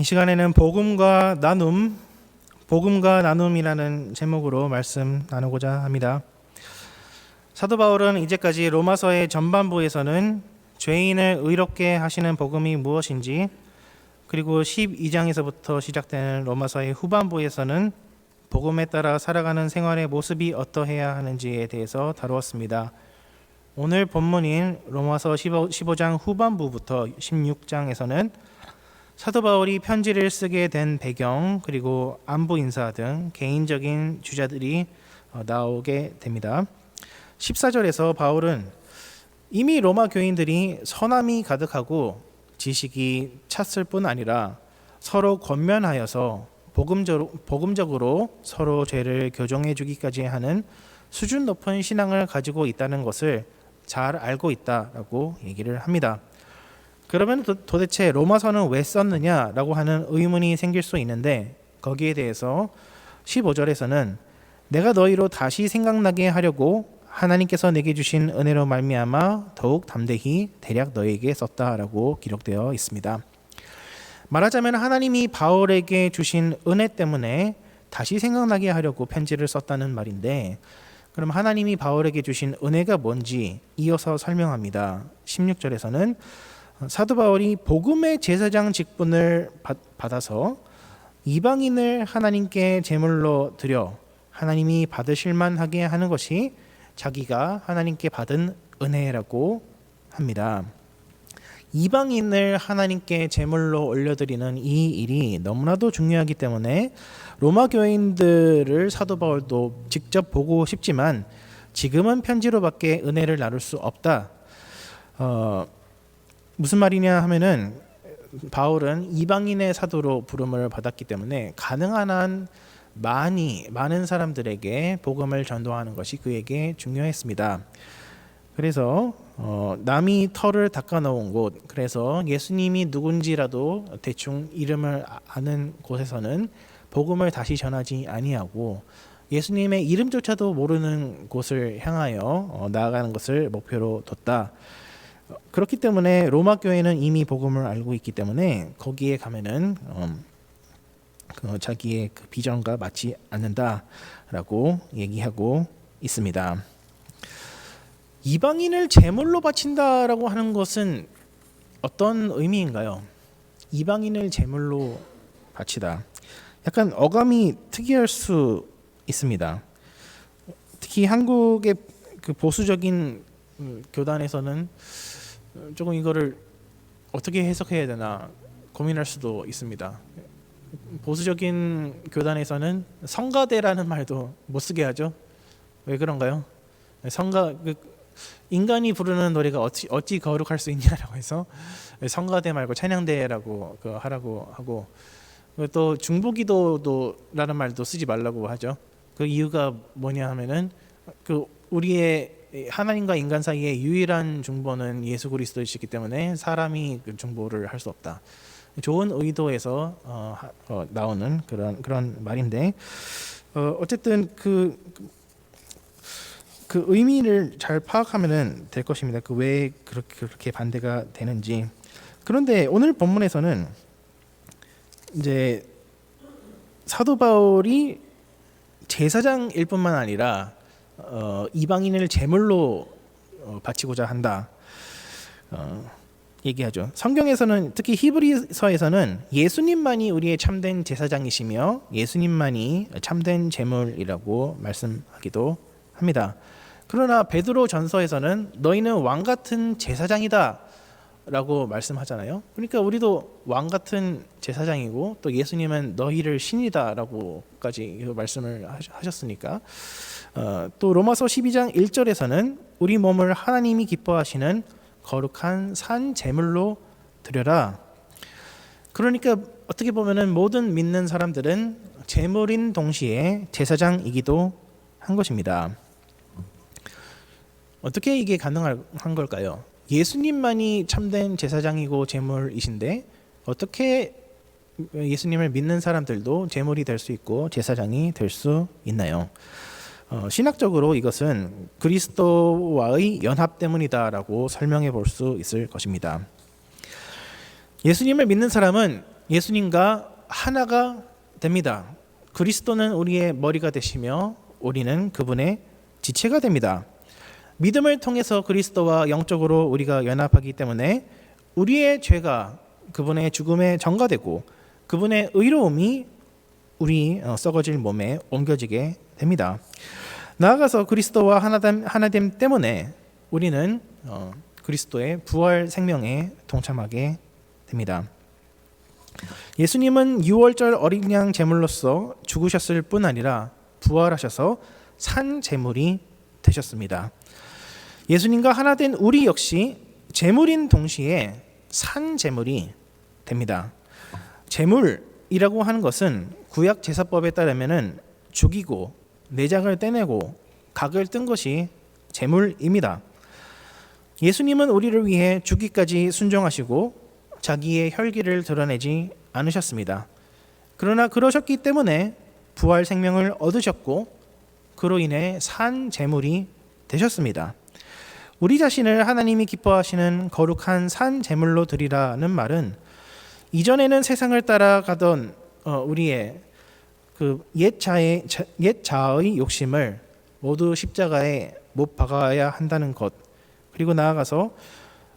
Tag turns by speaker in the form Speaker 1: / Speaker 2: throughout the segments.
Speaker 1: 이 시간에는 복음과 나눔이라는 제목으로 말씀 나누고자 합니다. 사도 바울은 이제까지 로마서의 전반부에서는 죄인을 의롭게 하시는 복음이 무엇인지, 그리고 12장에서부터 시작되는 로마서의 후반부에서는 복음에 따라 살아가는 생활의 모습이 어떠해야 하는지에 대해서 다루었습니다. 오늘 본문인 로마서 15장 후반부부터 16장에서는 사도 바울이 편지를 쓰게 된 배경, 그리고 안부 인사 등 개인적인 주제들이 나오게 됩니다. 14절에서 바울은 이미 로마 교인들이 선함이 가득하고 지식이 찼을 뿐 아니라 서로 권면하여서 복음적으로 서로 죄를 교정해 주기까지 하는 수준 높은 신앙을 가지고 있다는 것을 잘 알고 있다라고 얘기를 합니다. 그러면 도대체 로마서는 왜 썼느냐라고 하는 의문이 생길 수 있는데, 거기에 대해서 15절에서는 내가 너희로 다시 생각나게 하려고 하나님께서 내게 주신 은혜로 말미암아 더욱 담대히 대략 너희에게 썼다라고 기록되어 있습니다. 말하자면 하나님이 바울에게 주신 은혜 때문에 다시 생각나게 하려고 편지를 썼다는 말인데, 그럼 하나님이 바울에게 주신 은혜가 뭔지 이어서 설명합니다. 16절에서는 사도 바울이 복음의 제사장 직분을 받아서 이방인을 하나님께 제물로 드려 하나님이 받으실 만하게 하는 것이 자기가 하나님께 받은 은혜라고 합니다. 이방인을 하나님께 제물로 올려드리는 이 일이 너무나도 중요하기 때문에 로마 교인들을 사도 바울도 직접 보고 싶지만 지금은 편지로밖에 은혜를 나눌 수 없다. 무슨 말이냐 하면은 바울은 이방인의 사도로 부름을 받았기 때문에 가능한 한 많은 사람들에게 복음을 전도하는 것이 그에게 중요했습니다. 그래서 남이 털을 닦아 놓은 곳, 그래서 예수님이 누군지라도 대충 이름을 아는 곳에서는 복음을 다시 전하지 아니하고 예수님의 이름조차도 모르는 곳을 향하여 나아가는 것을 목표로 뒀다. 그렇기 때문에 로마 교회는 이미 복음을 알고 있기 때문에 거기에 가면은 자기의 그 비전과 맞지 않는다라고 얘기하고 있습니다. 이방인을 제물로 바친다라고 하는 것은 어떤 의미인가요? 이방인을 제물로 바치다. 약간 어감이 특이할 수 있습니다. 특히 한국의 그 보수적인 교단에서는 조금 이거를 어떻게 해석해야 되나 고민할 수도 있습니다. 보수적인 교단에서는 성가대라는 말도 못 쓰게 하죠. 왜 그런가요? 인간이 부르는 노래가 어찌 거룩할 수 있냐라고 해서 성가대 말고 찬양대라고 하라고 하고, 또 중보기도라는 말도 쓰지 말라고 하죠. 그 이유가 뭐냐 하면은 우리의 하나님과 인간 사이의 유일한 중보는 예수 그리스도이시기 때문에 사람이 중보를 할 수 없다. 좋은 의도에서 나오는 그런 말인데, 어쨌든 그 의미를 잘 파악하면 될 것입니다. 왜 그렇게 반대가 되는지. 그런데 오늘 본문에서는 이제 사도 바울이 제사장일 뿐만 아니라 이방인을 제물로 바치고자 한다 얘기하죠. 성경에서는 특히 히브리서에서는 예수님만이 우리의 참된 제사장이시며 예수님만이 참된 제물이라고 말씀하기도 합니다. 그러나 베드로 전서에서는 너희는 왕 같은 제사장이다 라고 말씀하잖아요. 그러니까 우리도 왕 같은 제사장이고 또 예수님은 너희를 신이다 라고까지 말씀을 하셨으니까, 또 로마서 12장 1절에서는 우리 몸을 하나님이 기뻐하시는 거룩한 산 제물로 드려라. 그러니까 어떻게 보면은 모든 믿는 사람들은 제물인 동시에 제사장이기도 한 것입니다. 어떻게 이게 가능한 걸까요? 예수님만이 참된 제사장이고 제물이신데 어떻게 예수님을 믿는 사람들도 제물이 될 수 있고 제사장이 될 수 있나요? 신학적으로 이것은 그리스도와의 연합 때문이다라고 설명해 볼 수 있을 것입니다. 예수님을 믿는 사람은 예수님과 하나가 됩니다. 그리스도는 우리의 머리가 되시며 우리는 그분의 지체가 됩니다. 믿음을 통해서 그리스도와 영적으로 우리가 연합하기 때문에 우리의 죄가 그분의 죽음에 전가되고 그분의 의로움이 우리 썩어질 몸에 옮겨지게 됩니다. 나아가서 그리스도와 하나됨 때문에 우리는 그리스도의 부활 생명에 동참하게 됩니다. 예수님은 유월절 어린 양 제물로서 죽으셨을 뿐 아니라 부활하셔서 산 제물이 되셨습니다. 예수님과 하나 된 우리 역시 제물인 동시에 산 제물이 됩니다. 제물이라고 하는 것은 구약 제사법에 따르면은 죽이고 내장을 떼내고 각을 뜬 것이 제물입니다. 예수님은 우리를 위해 죽기까지 순종하시고 자기의 혈기를 드러내지 않으셨습니다. 그러나 그러셨기 때문에 부활 생명을 얻으셨고 그로 인해 산 제물이 되셨습니다. 우리 자신을 하나님이 기뻐하시는 거룩한 산 제물로 드리라는 말은 이전에는 세상을 따라가던 우리의 그 옛 자의 욕심을 모두 십자가에 못 박아야 한다는 것, 그리고 나아가서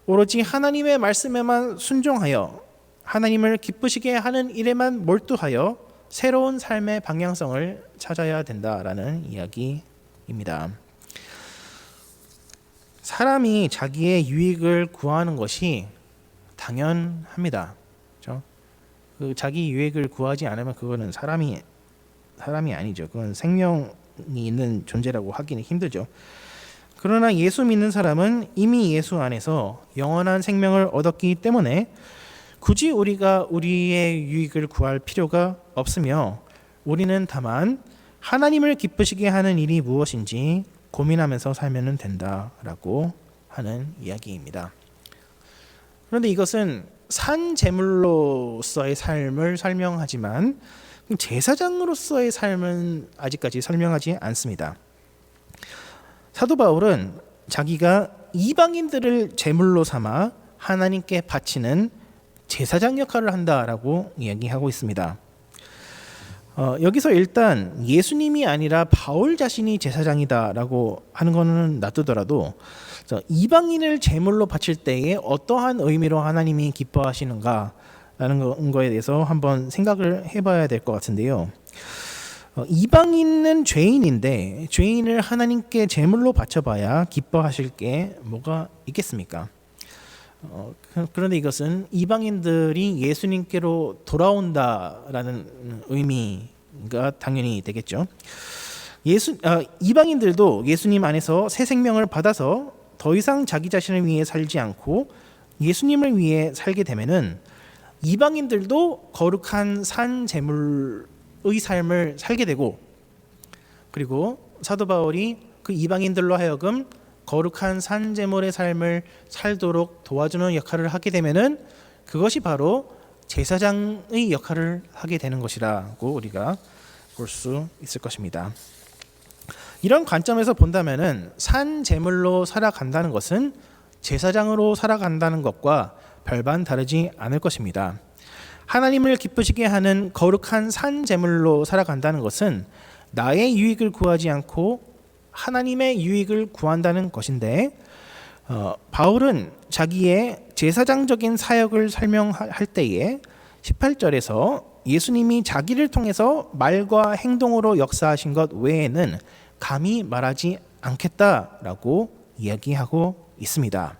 Speaker 1: 오로지 하나님의 말씀에만 순종하여 하나님을 기쁘시게 하는 일에만 몰두하여 새로운 삶의 방향성을 찾아야 된다라는 이야기입니다. 사람이 자기의 유익을 구하는 것이 당연합니다. 그렇죠? 그 자기 유익을 구하지 않으면 그거는 사람이 아니죠. 그건 생명이 있는 존재라고 하기는 힘들죠. 그러나 예수 믿는 사람은 이미 예수 안에서 영원한 생명을 얻었기 때문에 굳이 우리가 우리의 유익을 구할 필요가 없으며 우리는 다만 하나님을 기쁘시게 하는 일이 무엇인지 고민하면서 살면 된다라고 하는 이야기입니다. 그런데 이것은 산 제물로서의 삶을 설명하지만 제사장으로서의 삶은 아직까지 설명하지 않습니다. 사도 바울은 자기가 이방인들을 제물로 삼아 하나님께 바치는 제사장 역할을 한다라고 이야기하고 있습니다. 여기서 일단 예수님이 아니라 바울 자신이 제사장이다라고 하는 것은 놔두더라도 이방인을 제물로 바칠 때에 어떠한 의미로 하나님이 기뻐하시는가라는 거에 대해서 한번 생각을 해봐야 될 것 같은데요. 이방인은 죄인인데 죄인을 하나님께 제물로 바쳐봐야 기뻐하실 게 뭐가 있겠습니까? 그런데 이것은 이방인들이 예수님께로 돌아온다라는 의미가 당연히 되겠죠. 이방인들도 예수님 안에서 새 생명을 받아서 더 이상 자기 자신을 위해 살지 않고 예수님을 위해 살게 되면은 이방인들도 거룩한 산 제물의 삶을 살게 되고, 그리고 사도 바울이 그 이방인들로 하여금 거룩한 산 제물의 삶을 살도록 도와주는 역할을 하게 되면은 그것이 바로 제사장의 역할을 하게 되는 것이라고 우리가 볼 수 있을 것입니다. 이런 관점에서 본다면은 산 제물로 살아간다는 것은 제사장으로 살아간다는 것과 별반 다르지 않을 것입니다. 하나님을 기쁘시게 하는 거룩한 산 제물로 살아간다는 것은 나의 유익을 구하지 않고 하나님의 유익을 구한다는 것인데, 바울은 자기의 제사장적인 사역을 설명할 때에 18절에서 예수님이 자기를 통해서 말과 행동으로 역사하신 것 외에는 감히 말하지 않겠다라고 이야기하고 있습니다.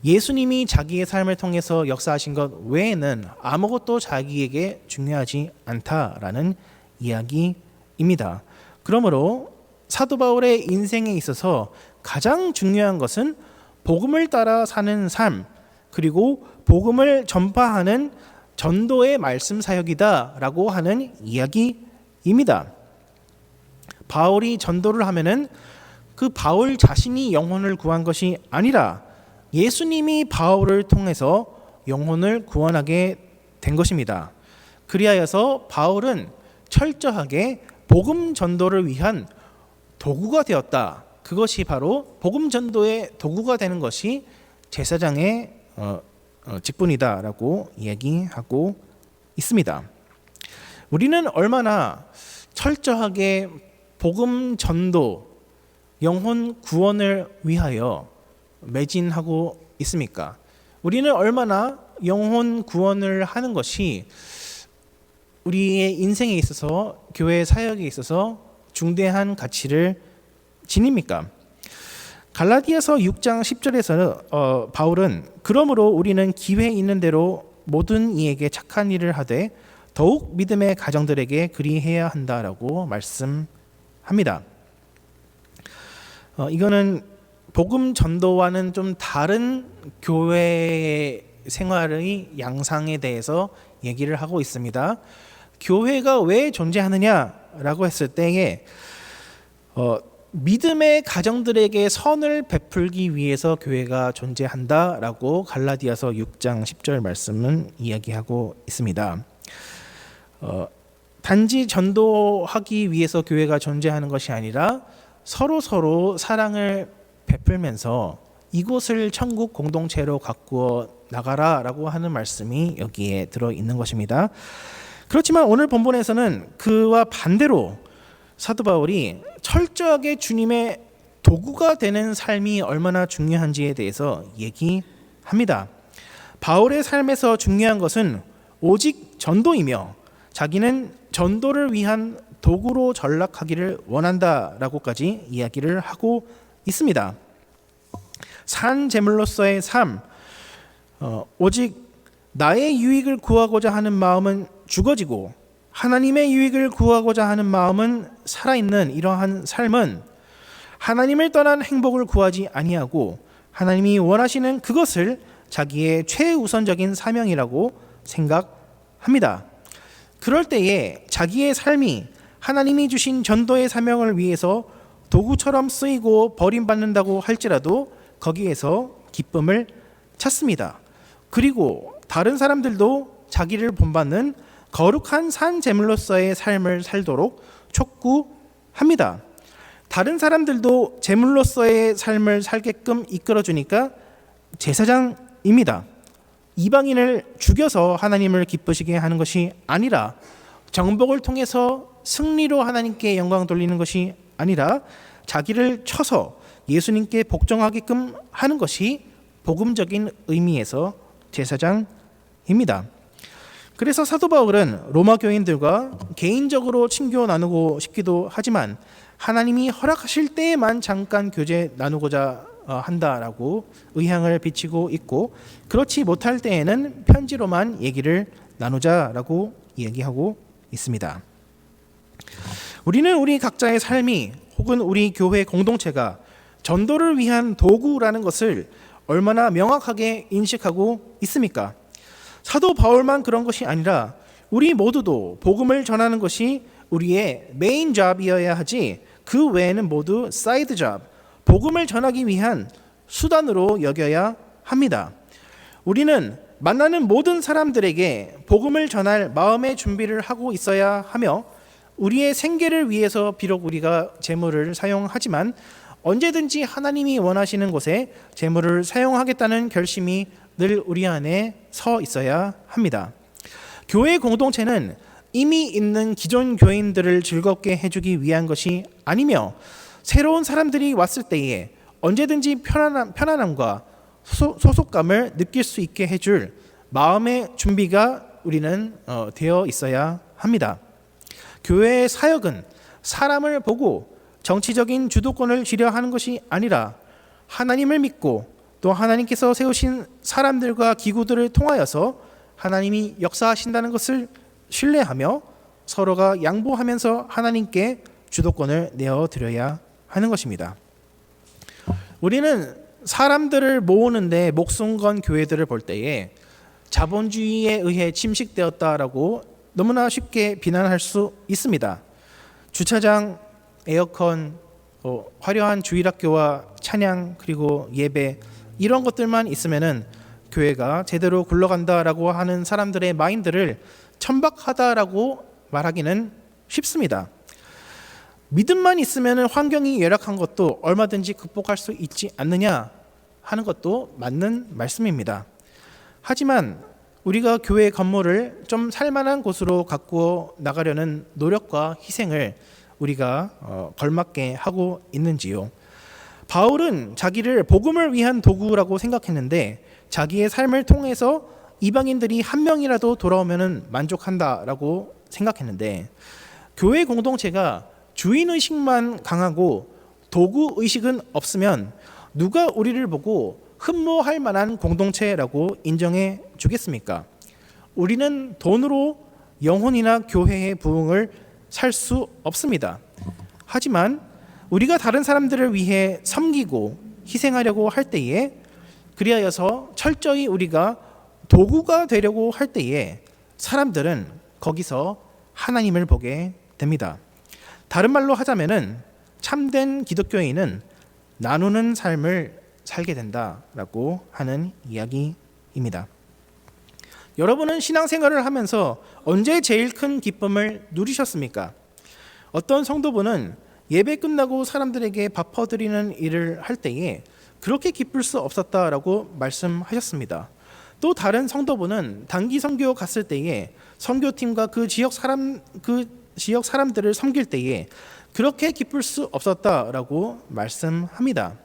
Speaker 1: 예수님이 자기의 삶을 통해서 역사하신 것 외에는 아무것도 자기에게 중요하지 않다라는 이야기입니다. 그러므로 사도 바울의 인생에 있어서 가장 중요한 것은 복음을 따라 사는 삶, 그리고 복음을 전파하는 전도의 말씀 사역이다라고 하는 이야기입니다. 바울이 전도를 하면은 그 바울 자신이 영혼을 구한 것이 아니라 예수님이 바울을 통해서 영혼을 구원하게 된 것입니다. 그리하여서 바울은 철저하게 복음 전도를 위한 도구가 되었다. 그것이 바로 복음 전도의 도구가 되는 것이 제사장의 직분이다라고 이야기하고 있습니다. 우리는 얼마나 철저하게 복음 전도, 영혼 구원을 위하여 매진하고 있습니까? 우리는 얼마나 영혼 구원을 하는 것이 우리의 인생에 있어서, 교회 사역에 있어서 중대한 가치를 지닙니까? 갈라디아서 6장 10절에서 바울은 그러므로 우리는 기회 있는 대로 모든 이에게 착한 일을 하되 더욱 믿음의 가정들에게 그리해야 한다라고 말씀합니다. 이거는 복음 전도와는 좀 다른 교회 생활의 양상에 대해서 얘기를 하고 있습니다. 교회가 왜 존재하느냐라고 했을 때에 믿음의 가정들에게 선을 베풀기 위해서 교회가 존재한다라고 갈라디아서 6장 10절 말씀은 이야기하고 있습니다. 단지 전도하기 위해서 교회가 존재하는 것이 아니라 서로 사랑을 베풀면서 이곳을 천국 공동체로 가꾸어 나가라라고 하는 말씀이 여기에 들어 있는 것입니다. 그렇지만 오늘 본문에서는 그와 반대로 사도 바울이 철저하게 주님의 도구가 되는 삶이 얼마나 중요한지에 대해서 얘기합니다. 바울의 삶에서 중요한 것은 오직 전도이며 자기는 전도를 위한 도구로 전락하기를 원한다라고까지 이야기를 하고 있습니다. 산 제물로서의 삶, 오직 나의 유익을 구하고자 하는 마음은 죽어지고 하나님의 유익을 구하고자 하는 마음은 살아있는 이러한 삶은 하나님을 떠난 행복을 구하지 아니하고 하나님이 원하시는 그것을 자기의 최우선적인 사명이라고 생각합니다. 그럴 때에 자기의 삶이 하나님이 주신 전도의 사명을 위해서 도구처럼 쓰이고 버림받는다고 할지라도 거기에서 기쁨을 찾습니다. 그리고 다른 사람들도 자기를 본받는 거룩한 산 제물로서의 삶을 살도록 촉구합니다. 다른 사람들도 제물로서의 삶을 살게끔 이끌어주니까 제사장입니다. 이방인을 죽여서 하나님을 기쁘시게 하는 것이 아니라 정복을 통해서 승리로 하나님께 영광 돌리는 것이 아니라 자기를 쳐서 예수님께 복종하게끔 하는 것이 복음적인 의미에서 제사장입니다. 그래서 사도 바울은 로마 교인들과 개인적으로 친교 나누고 싶기도 하지만 하나님이 허락하실 때에만 잠깐 교제 나누고자 한다라고 의향을 비치고 있고, 그렇지 못할 때에는 편지로만 얘기를 나누자라고 얘기하고 있습니다. 우리는 우리 각자의 삶이 혹은 우리 교회 공동체가 전도를 위한 도구라는 것을 얼마나 명확하게 인식하고 있습니까? 사도 바울만 그런 것이 아니라 우리 모두도 복음을 전하는 것이 우리의 메인 잡이어야 하지 그 외에는 모두 사이드 잡, 복음을 전하기 위한 수단으로 여겨야 합니다. 우리는 만나는 모든 사람들에게 복음을 전할 마음의 준비를 하고 있어야 하며 우리의 생계를 위해서 비록 우리가 재물을 사용하지만 언제든지 하나님이 원하시는 곳에 재물을 사용하겠다는 결심이 늘 우리 안에 서 있어야 합니다. 교회 공동체는 이미 있는 기존 교인들을 즐겁게 해주기 위한 것이 아니며 새로운 사람들이 왔을 때에 언제든지 편안함과 소속감을 느낄 수 있게 해줄 마음의 준비가 우리는 되어 있어야 합니다. 교회의 사역은 사람을 보고 정치적인 주도권을 쥐려 하는 것이 아니라 하나님을 믿고 또 하나님께서 세우신 사람들과 기구들을 통하여서 하나님이 역사하신다는 것을 신뢰하며 서로가 양보하면서 하나님께 주도권을 내어드려야 하는 것입니다. 우리는 사람들을 모으는데 목숨 건 교회들을 볼 때에 자본주의에 의해 침식되었다라고 너무나 쉽게 비난할 수 있습니다. 주차장, 에어컨, 화려한 주일학교와 찬양 그리고 예배 이런 것들만 있으면은 교회가 제대로 굴러간다라고 하는 사람들의 마인드를 천박하다라고 말하기는 쉽습니다. 믿음만 있으면 환경이 열악한 것도 얼마든지 극복할 수 있지 않느냐 하는 것도 맞는 말씀입니다. 하지만 우리가 교회 건물을 좀 살만한 곳으로 가꾸어 나가려는 노력과 희생을 우리가 걸맞게 하고 있는지요? 바울은 자기를 복음을 위한 도구라고 생각했는데 자기의 삶을 통해서 이방인들이 한 명이라도 돌아오면 만족한다라고 생각했는데, 교회 공동체가 주인의식만 강하고 도구의식은 없으면 누가 우리를 보고 흠모할 만한 공동체라고 인정해 주겠습니까? 우리는 돈으로 영혼이나 교회의 부흥을 살 수 없습니다. 하지만 우리가 다른 사람들을 위해 섬기고 희생하려고 할 때에, 그리하여서 철저히 우리가 도구가 되려고 할 때에 사람들은 거기서 하나님을 보게 됩니다. 다른 말로 하자면은 참된 기독교인은 나누는 삶을 살게 된다라고 하는 이야기입니다. 여러분은 신앙생활을 하면서 언제 제일 큰 기쁨을 누리셨습니까? 어떤 성도분은 예배 끝나고 사람들에게 밥 퍼드리는 일을 할 때에 그렇게 기쁠 수 없었다라고 말씀하셨습니다. 또 다른 성도분은 단기 선교 갔을 때에 선교팀과 그 지역 사람들을 섬길 때에 그렇게 기쁠 수 없었다라고 말씀합니다.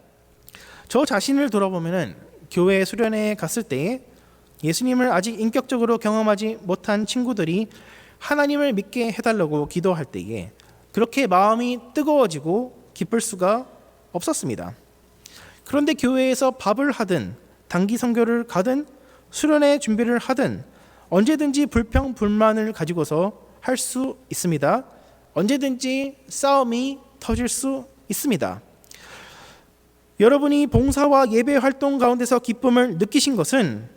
Speaker 1: 저 자신을 돌아보면은 교회 수련회에 갔을 때에 예수님을 아직 인격적으로 경험하지 못한 친구들이 하나님을 믿게 해달라고 기도할 때에 그렇게 마음이 뜨거워지고 기쁠 수가 없었습니다. 그런데 교회에서 밥을 하든 단기 선교를 가든 수련회 준비를 하든 언제든지 불평 불만을 가지고서 할 수 있습니다. 언제든지 싸움이 터질 수 있습니다. 여러분이 봉사와 예배 활동 가운데서 기쁨을 느끼신 것은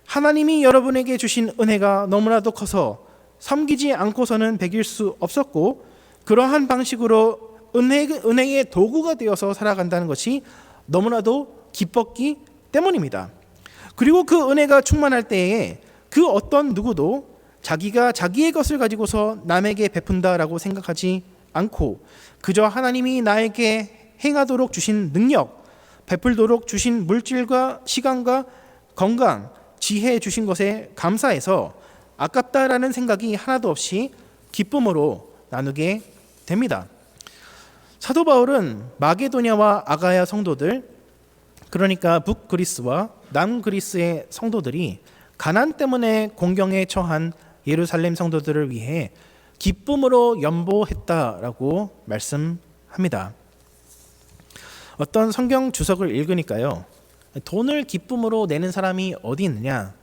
Speaker 1: 하나님이 여러분에게 주신 은혜가 너무나도 커서 섬기지 않고서는 배길 수 없었고, 그러한 방식으로 은혜의 도구가 되어서 살아간다는 것이 너무나도 기뻤기 때문입니다. 그리고 그 은혜가 충만할 때에 그 어떤 누구도 자기가 자기의 것을 가지고서 남에게 베푼다라고 생각하지 않고 그저 하나님이 나에게 행하도록 주신 능력, 베풀도록 주신 물질과 시간과 건강, 지혜 주신 것에 감사해서 아깝다라는 생각이 하나도 없이 기쁨으로 나누게 됩니다. 사도 바울은 마게도냐와 아가야 성도들, 그러니까 북그리스와 남그리스의 성도들이 가난 때문에 공경에 처한 예루살렘 성도들을 위해 기쁨으로 연보했다라고 말씀합니다. 어떤 성경 주석을 읽으니까요, 돈을 기쁨으로 내는 사람이 어디 있느냐,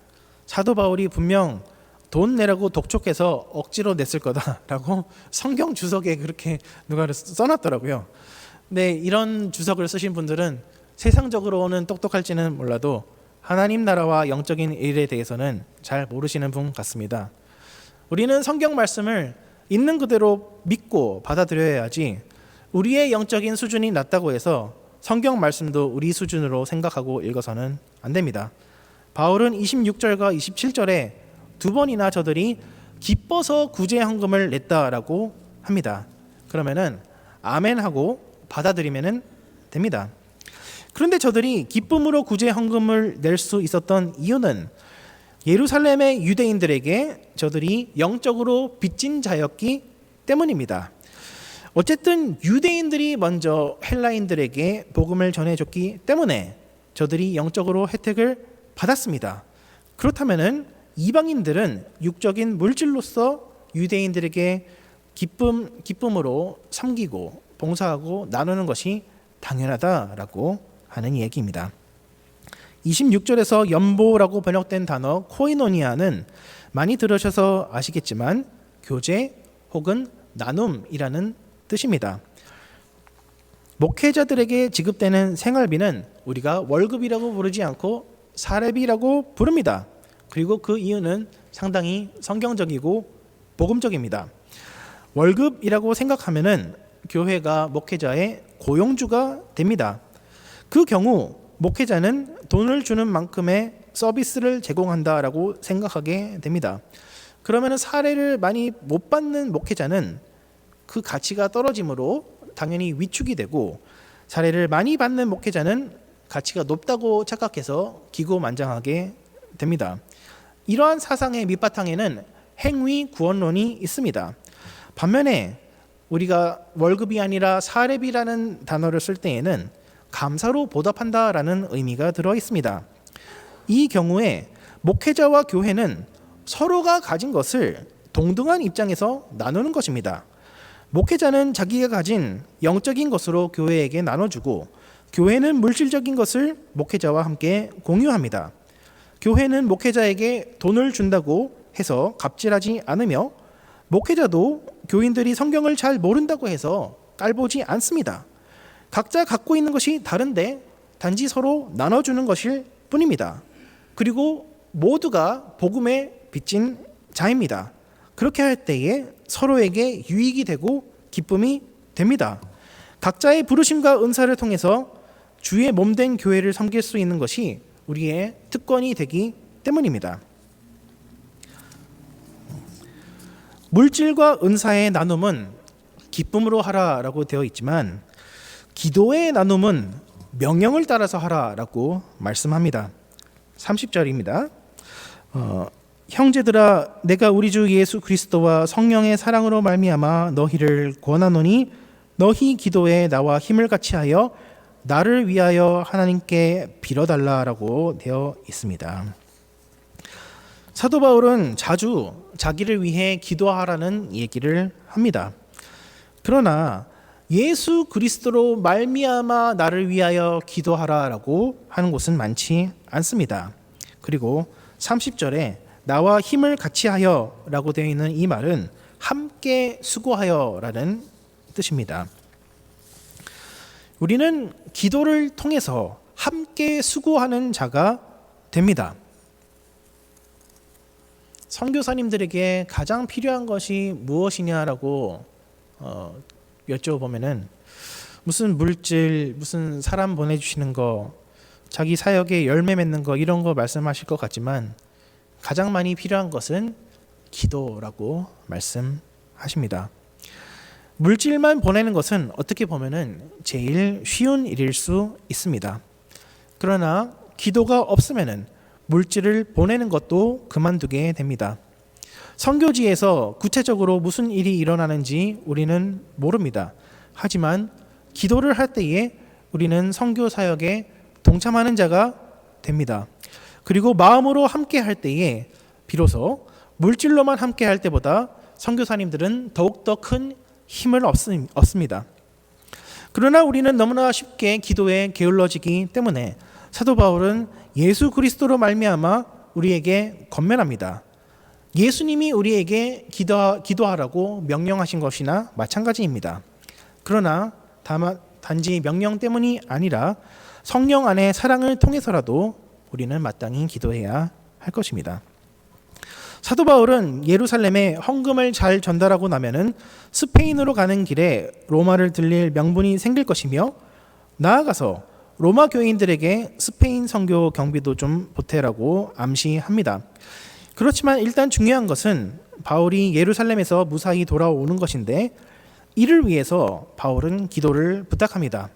Speaker 1: 사도 바울이 분명 돈 내라고 독촉해서 억지로 냈을 거다라고 성경 주석에 그렇게 누가 써놨더라고요. 근데 이런 주석을 쓰신 분들은 세상적으로는 똑똑할지는 몰라도 하나님 나라와 영적인 일에 대해서는 잘 모르시는 분 같습니다. 우리는 성경 말씀을 있는 그대로 믿고 받아들여야지 우리의 영적인 수준이 낮다고 해서 성경 말씀도 우리 수준으로 생각하고 읽어서는 안 됩니다. 바울은 26절과 27절에 두 번이나 저들이 기뻐서 구제 헌금을 냈다라고 합니다. 그러면은 아멘하고 받아들이면 됩니다. 그런데 저들이 기쁨으로 구제 헌금을 낼 수 있었던 이유는 예루살렘의 유대인들에게 저들이 영적으로 빚진 자였기 때문입니다. 어쨌든 유대인들이 먼저 헬라인들에게 복음을 전해줬기 때문에 저들이 영적으로 혜택을 받았습니다. 그렇다면은 이방인들은 육적인 물질로서 유대인들에게 기쁨으로 섬기고 봉사하고 나누는 것이 당연하다라고 하는 얘기입니다. 26절에서 연보라고 번역된 단어 코이노니아는 많이 들으셔서 아시겠지만 교제 혹은 나눔이라는 뜻입니다. 목회자들에게 지급되는 생활비는 우리가 월급이라고 부르지 않고 사례비라고 부릅니다. 그리고 그 이유는 상당히 성경적이고 복음적입니다. 월급이라고 생각하면은 교회가 목회자의 고용주가 됩니다. 그 경우 목회자는 돈을 주는 만큼의 서비스를 제공한다라고 생각하게 됩니다. 그러면 사례를 많이 못 받는 목회자는 그 가치가 떨어지므로 당연히 위축이 되고, 사례를 많이 받는 목회자는 가치가 높다고 착각해서 기고만장하게 됩니다. 이러한 사상의 밑바탕에는 행위 구원론이 있습니다. 반면에 우리가 월급이 아니라 사렙이라는 단어를 쓸 때에는 감사로 보답한다라는 의미가 들어 있습니다. 이 경우에 목회자와 교회는 서로가 가진 것을 동등한 입장에서 나누는 것입니다. 목회자는 자기가 가진 영적인 것으로 교회에게 나눠주고, 교회는 물질적인 것을 목회자와 함께 공유합니다. 교회는 목회자에게 돈을 준다고 해서 갑질하지 않으며, 목회자도 교인들이 성경을 잘 모른다고 해서 깔보지 않습니다. 각자 갖고 있는 것이 다른데 단지 서로 나눠주는 것일 뿐입니다. 그리고 모두가 복음에 빚진 자입니다. 그렇게 할 때에 서로에게 유익이 되고 기쁨이 됩니다. 각자의 부르심과 은사를 통해서 주의 몸된 교회를 섬길 수 있는 것이 우리의 특권이 되기 때문입니다. 물질과 은사의 나눔은 기쁨으로 하라라고 되어 있지만, 기도의 나눔은 명령을 따라서 하라라고 말씀합니다. 30절입니다. 형제들아, 내가 우리 주 예수 그리스도와 성령의 사랑으로 말미암아 너희를 권하노니 너희 기도에 나와 힘을 같이 하여 나를 위하여 하나님께 빌어달라라고 되어 있습니다. 사도 바울은 자주 자기를 위해 기도하라는 얘기를 합니다. 그러나 예수 그리스도로 말미암아 나를 위하여 기도하라라고 하는 곳은 많지 않습니다. 그리고 30절에 나와 힘을 같이 하여라고 되어 있는 이 말은 함께 수고하여라는 뜻입니다. 우리는 기도를 통해서 함께 수고하는 자가 됩니다. 선교사님들에게 가장 필요한 것이 무엇이냐라고 여쭤보면은 무슨 물질, 무슨 사람 보내주시는 거, 자기 사역에 열매 맺는 거, 이런 거 말씀하실 것 같지만 가장 많이 필요한 것은 기도라고 말씀하십니다. 물질만 보내는 것은 어떻게 보면은 제일 쉬운 일일 수 있습니다. 그러나 기도가 없으면은 물질을 보내는 것도 그만두게 됩니다. 선교지에서 구체적으로 무슨 일이 일어나는지 우리는 모릅니다. 하지만 기도를 할 때에 우리는 선교 사역에 동참하는 자가 됩니다. 그리고 마음으로 함께 할 때에 비로소 물질로만 함께 할 때보다 선교사님들은 더욱더 큰 힘을 얻습니다. 그러나 우리는 너무나 쉽게 기도에 게을러지기 때문에 사도 바울은 예수 그리스도로 말미암아 우리에게 권면합니다. 예수님이 우리에게 기도하라고 명령하신 것이나 마찬가지입니다. 그러나 단지 명령 때문이 아니라 성령 안의 사랑을 통해서라도 우리는 마땅히 기도해야 할 것입니다. 사도 바울은 예루살렘에 헌금을 잘 전달하고 나면은 스페인으로 가는 길에 로마를 들릴 명분이 생길 것이며, 나아가서 로마 교인들에게 스페인 선교 경비도 좀 보태라고 암시합니다. 그렇지만 일단 중요한 것은 바울이 예루살렘에서 무사히 돌아오는 것인데, 이를 위해서 바울은 기도를 부탁합니다.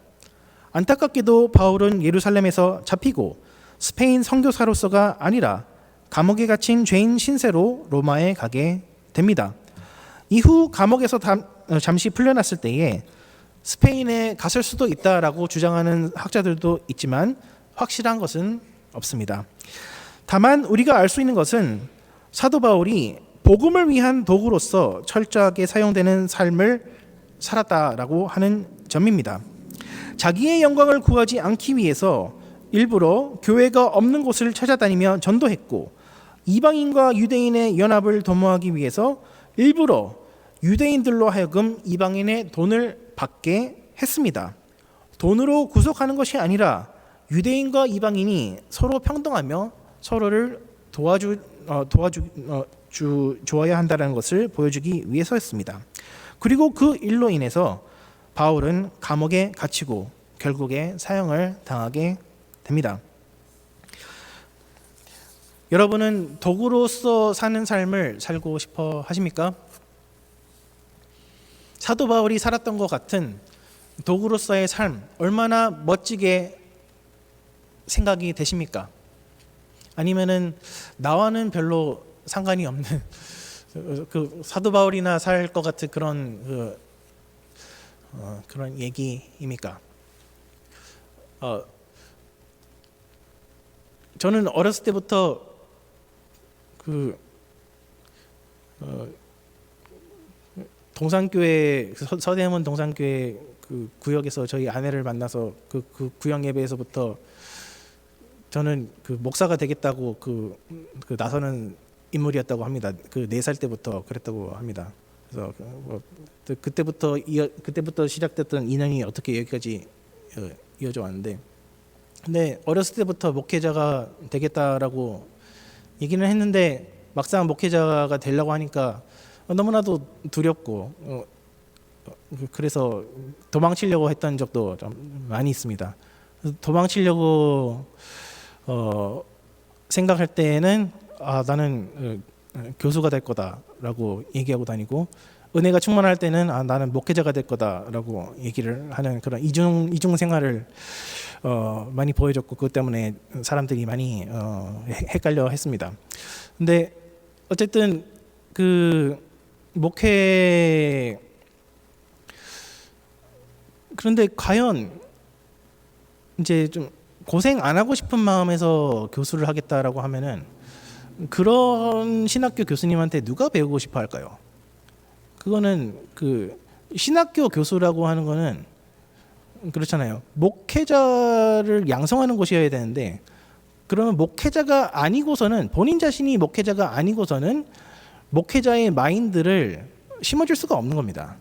Speaker 1: 안타깝게도 바울은 예루살렘에서 잡히고 스페인 선교사로서가 아니라 감옥에 갇힌 죄인 신세로 로마에 가게 됩니다. 이후 감옥에서 잠시 풀려났을 때에 스페인에 갔을 수도 있다라고 주장하는 학자들도 있지만 확실한 것은 없습니다. 다만 우리가 알 수 있는 것은 사도 바울이 복음을 위한 도구로서 철저하게 사용되는 삶을 살았다라고 하는 점입니다. 자기의 영광을 구하지 않기 위해서 일부러 교회가 없는 곳을 찾아다니며 전도했고, 이방인과 유대인의 연합을 도모하기 위해서 일부러 유대인들로 하여금 이방인의 돈을 받게 했습니다. 돈으로 구속하는 것이 아니라 유대인과 이방인이 서로 평등하며 서로를 도와줘야 한다는 것을 보여주기 위해서였습니다. 그리고 그 일로 인해서 바울은 감옥에 갇히고 결국에 사형을 당하게 됩니다. 여러분은 도구로서 사는 삶을 살고 싶어 하십니까? 사도 바울이 살았던 것 같은 도구로서의 삶, 얼마나 멋지게 생각이 되십니까? 아니면은 나와는 별로 상관이 없는 그 사도 바울이나 살 것 같은 그런 그런 얘기입니까? 저는 어렸을 때부터 그 동산교회 서대문 동산교회 그 구역에서 저희 아내를 만나서 그 구역 예배에서부터 저는 그 목사가 되겠다고 그 나서는 인물이었다고 합니다. 그 4살 때부터 그랬다고 합니다. 그래서 그때부터 시작됐던 인연이 어떻게 여기까지 이어져 왔는데, 근데 어렸을 때부터 목회자가 되겠다라고 얘기는 했는데 막상 목회자가 되려고 하니까 너무나도 두렵고 그래서 도망치려고 했던 적도 좀 많이 있습니다. 도망치려고 생각할 때에는 나는 교수가 될 거다라고 얘기하고 다니고, 은혜가 충만할 때는 나는 목회자가 될 거다라고 얘기를 하는 그런 이중 생활을 많이 보여줬고, 그것 때문에 사람들이 많이 헷갈려 했습니다. 근데 어쨌든 그 목회, 그런데 과연 이제 좀 고생 안 하고 싶은 마음에서 교수를 하겠다라고 하면은 그런 신학교 교수님한테 누가 배우고 싶어 할까요? 그거는 그 신학교 교수라고 하는 거는 그렇잖아요. 목회자를 양성하는 곳이어야 되는데, 그러면 목회자가 아니고서는, 본인 자신이 목회자가 아니고서는 목회자의 마인드를 심어줄 수가 없는 겁니다.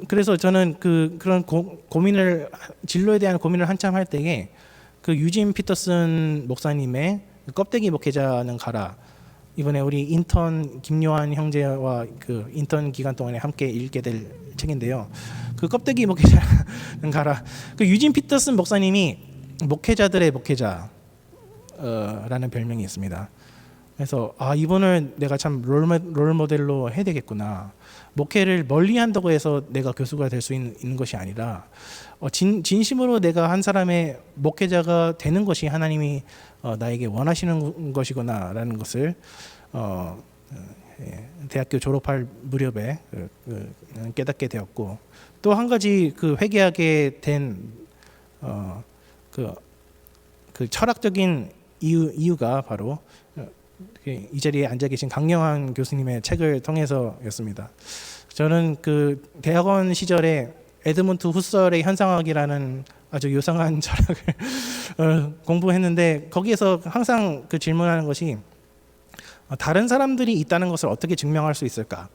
Speaker 1: 그래서 저는 그런 고민을, 진로에 대한 고민을 한참 할 때에 그 유진 피터슨 목사님의 껍데기 목회자는 가라, 이번에 우리 인턴 김요한 형제와 그 인턴 기간 동안에 함께 읽게 될 책인데요. 그 껍데기 목회자는 가라. 그 유진 피터슨 목사님이 목회자들의 목회자라는 별명이 있습니다. 그래서 이분을 내가 참 롤 모델로 해야 되겠구나. 목회를 멀리 한다고 해서 내가 교수가 될 수 있는 것이 아니라 진심으로 내가 한 사람의 목회자가 되는 것이 하나님이 나에게 원하시는 것이구나라는 것을 대학교 졸업할 무렵에 깨닫게 되었고, 또 한 가지 그 회개하게 된 그 철학적인 이유가 바로 이 자리에 앉아 계신 강영환 교수님의 책을 통해서였습니다. 저는 그 대학원 시절에 에드문드 후설의 현상학이라는 아주 요상한 철학을 공부했는데, 거기에서 항상 그 질문하는 것이 다른 사람들이 있다는 것을 어떻게 증명할 수 있을까?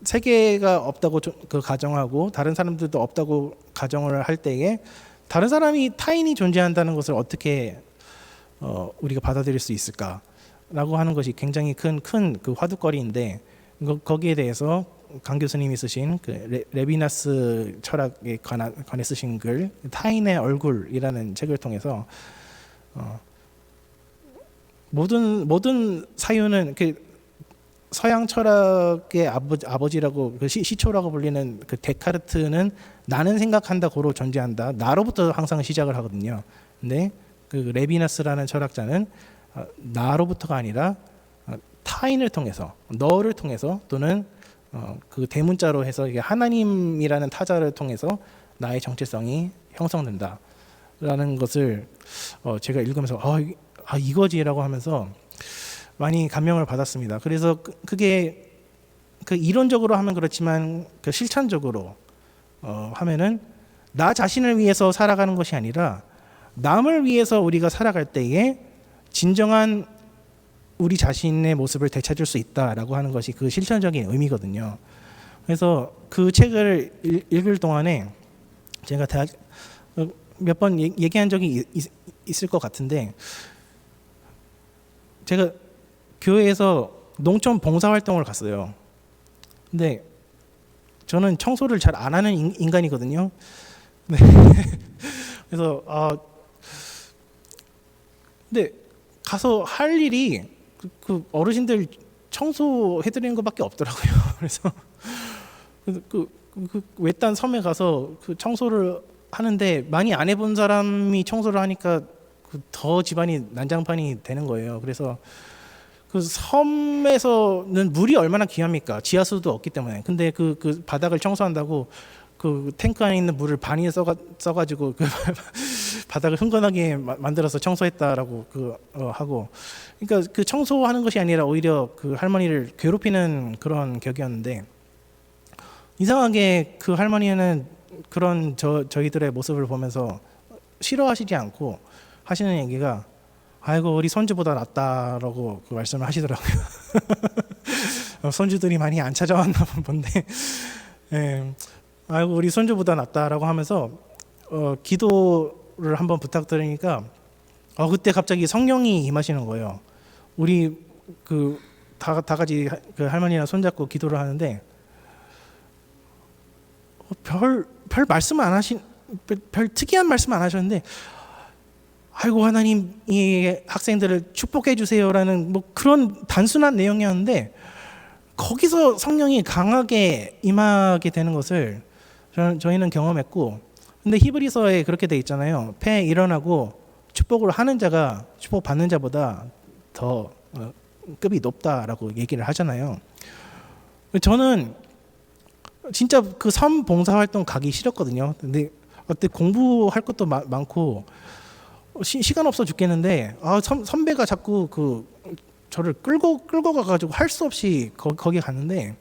Speaker 1: 세계가 없다고 그 가정하고 다른 사람들도 없다고 가정을 할 때에 다른 사람이, 타인이 존재한다는 것을 어떻게 우리가 받아들일 수 있을까? 라고 하는 것이 굉장히 큰 그 화두거리인데, 거기에 대해서 강 교수님이 쓰신 그 레비나스 철학에 관해 쓰신 글 타인의 얼굴이라는 책을 통해서 모든 사유는 그 서양 철학의 아버지라고, 그 시초라고 불리는 그 데카르트는 나는 생각한다 고로 존재한다, 나로부터 항상 시작을 하거든요. 근데 그 레비나스라는 철학자는 나로부터가 아니라 타인을 통해서, 너를 통해서, 또는 그 대문자로 해서 이게 하나님이라는 타자를 통해서 나의 정체성이 형성된다라는 것을 제가 읽으면서 이거지라고 하면서 많이 감명을 받았습니다. 그래서 그게 그 이론적으로 하면 그렇지만 그 실천적으로 하면은 나 자신을 위해서 살아가는 것이 아니라 남을 위해서 우리가 살아갈 때에 진정한 우리 자신의 모습을 되찾을 수 있다라고 하는 것이 그 실천적인 의미거든요. 그래서 그 책을 읽을 동안에 제가 몇 번 얘기한 적이 있을 것 같은데, 제가 교회에서 농촌 봉사활동을 갔어요. 근데 저는 청소를 잘 안 하는 인간이거든요. 네. 그래서 근데 가서 할 일이 그 어르신들 청소해드리는 것밖에 없더라고요. 그래서 그 외딴 섬에 가서 그 청소를 하는데, 많이 안 해본 사람이 청소를 하니까 더 집안이 난장판이 되는 거예요. 그래서 그 섬에서는 물이 얼마나 귀합니까? 지하수도 없기 때문에. 근데 그 바닥을 청소한다고 그 탱크 안에 있는 물을 반이 써가지고 그 바닥을 흥건하게 만들어서 청소했다라고 하고, 그러니까 그 청소하는 것이 아니라 오히려 그 할머니를 괴롭히는 그런 격이었는데, 이상하게 그 할머니는 그런 저희들의 모습을 보면서 싫어하시지 않고 하시는 얘기가, 아이고 우리 손주보다 낫다라고 그 말씀을 하시더라고요. 손주들이 많이 안 찾아왔나 본데, 예, 아이고 우리 손주보다 낫다라고 하면서 기도를 한번 부탁드리니까 그때 갑자기 성령이 임하시는 거예요. 우리 그 다 같이 그 할머니랑 손잡고 기도를 하는데 별 말씀 안 하신, 별 특이한 말씀 안 하셨는데, 아이고 하나님 이 학생들을 축복해 주세요라는 뭐 그런 단순한 내용이었는데, 거기서 성령이 강하게 임하게 되는 것을 저희는 경험했고, 근데 히브리서에 그렇게 돼 있잖아요. 패 일어나고 축복을 하는 자가 축복 받는 자보다 더 급이 높다라고 얘기를 하잖아요. 저는 진짜 그 섬 봉사 활동 가기 싫었거든요. 근데 그때 공부할 것도 많고 시간 없어 죽겠는데, 선배가 자꾸 저를 끌고 가가지고 할 수 없이 거기 갔는데,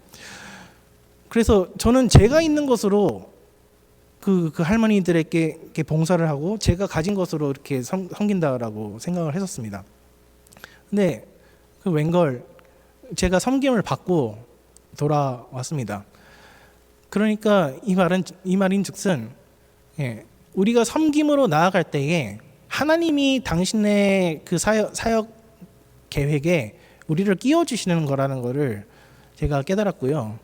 Speaker 1: 그래서 저는 제가 있는 것으로 그 할머니들에게 봉사를 하고 제가 가진 것으로 이렇게 섬긴다라고 생각을 했었습니다. 근데 그 웬걸 제가 섬김을 받고 돌아왔습니다. 그러니까 이 말인즉슨, 예, 우리가 섬김으로 나아갈 때에 하나님이 당신의 그 사역 계획에 우리를 끼워주시는 거라는 것을 제가 깨달았고요.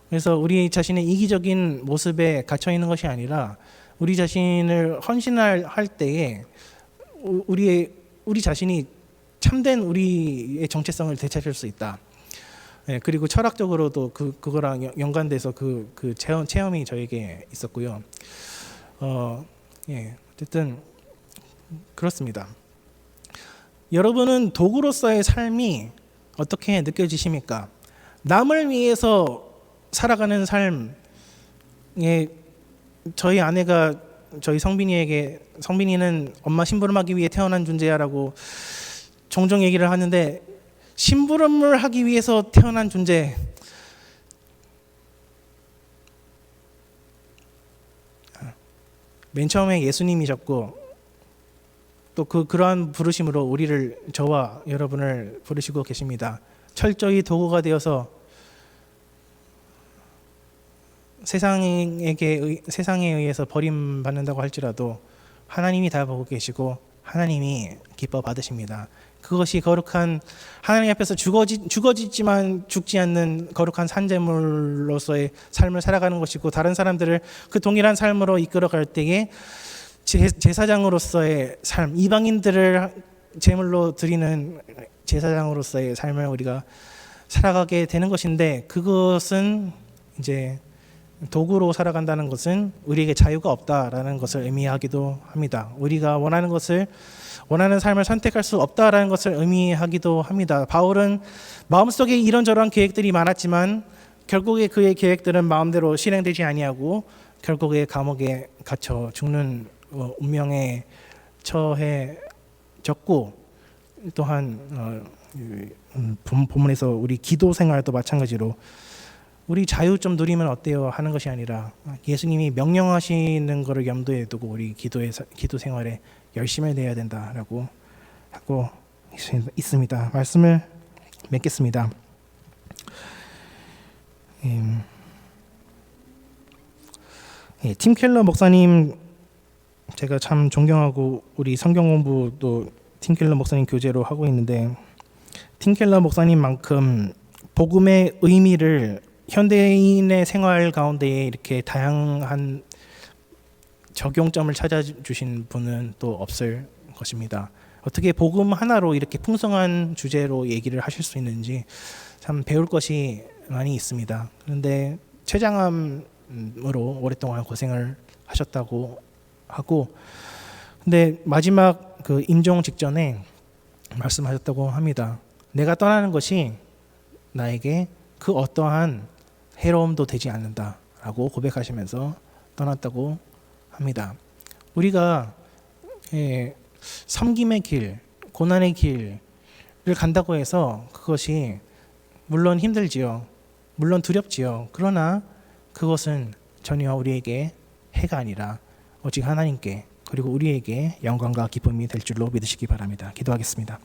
Speaker 1: 그래서 우리 자신의 이기적인 모습에 갇혀 있는 것이 아니라 우리 자신을 헌신할 때에 우리 자신이 참된 우리의 정체성을 되찾을 수 있다. 예, 그리고 철학적으로도 그거랑 연관돼서 그 체험이 저에게 있었고요. 예, 어쨌든 그렇습니다. 여러분은 도구로서의 삶이 어떻게 느껴지십니까? 남을 위해서 살아가는 삶에 저희 아내가 저희 성빈이는 엄마 심부름하기 위해 태어난 존재야라고 종종 얘기를 하는데, 심부름을 하기 위해서 태어난 존재, 맨 처음에 예수님이셨고 또 그러한 부르심으로 저와 여러분을 부르시고 계십니다. 철저히 도구가 되어서 세상에 의해서 버림받는다고 할지라도 하나님이 다 보고 계시고 하나님이 기뻐 받으십니다. 그것이 거룩한 하나님 앞에서 죽어지지만 죽지 않는 거룩한 산제물로서의 삶을 살아가는 것이고, 다른 사람들을 그 동일한 삶으로 이끌어갈 때에 제사장으로서의 삶, 이방인들을 제물로 드리는 제사장으로서의 삶을 우리가 살아가게 되는 것인데, 그것은 이제 도구로 살아간다는 것은 우리에게 자유가 없다라는 것을 의미하기도 합니다. 우리가 원하는 삶을 선택할 수 없다라는 것을 의미하기도 합니다. 바울은 마음속에 이런저런 계획들이 많았지만 결국에 그의 계획들은 마음대로 실행되지 아니하고 결국에 감옥에 갇혀 죽는 운명에 처해졌고, 또한 본문에서 우리 기도 생활도 마찬가지로 우리 자유 좀 누리면 어때요 하는 것이 아니라 예수님이 명령하시는 것을 염두에 두고 우리 기도 생활에 열심을 내야 된다라고 하고 있습니다. 말씀을 맺겠습니다. 팀 켈러 목사님 제가 참 존경하고 우리 성경 공부도 팀 켈러 목사님 교재로 하고 있는데, 팀 켈러 목사님만큼 복음의 의미를 현대인의 생활 가운데에 이렇게 다양한 적용점을 찾아주신 분은 또 없을 것입니다. 어떻게 복음 하나로 이렇게 풍성한 주제로 얘기를 하실 수 있는지 참 배울 것이 많이 있습니다. 그런데 췌장암으로 오랫동안 고생을 하셨다고 하고, 근데 마지막 그 임종 직전에 말씀하셨다고 합니다. 내가 떠나는 것이 나에게 그 어떠한 해로움도 되지 않는다라고 고백하시면서 떠났다고 합니다. 우리가 섬김의 길, 고난의 길을 간다고 해서 그것이 물론 힘들지요. 물론 두렵지요. 그러나 그것은 전혀 우리에게 해가 아니라 오직 하나님께 그리고 우리에게 영광과 기쁨이 될 줄로 믿으시기 바랍니다. 기도하겠습니다.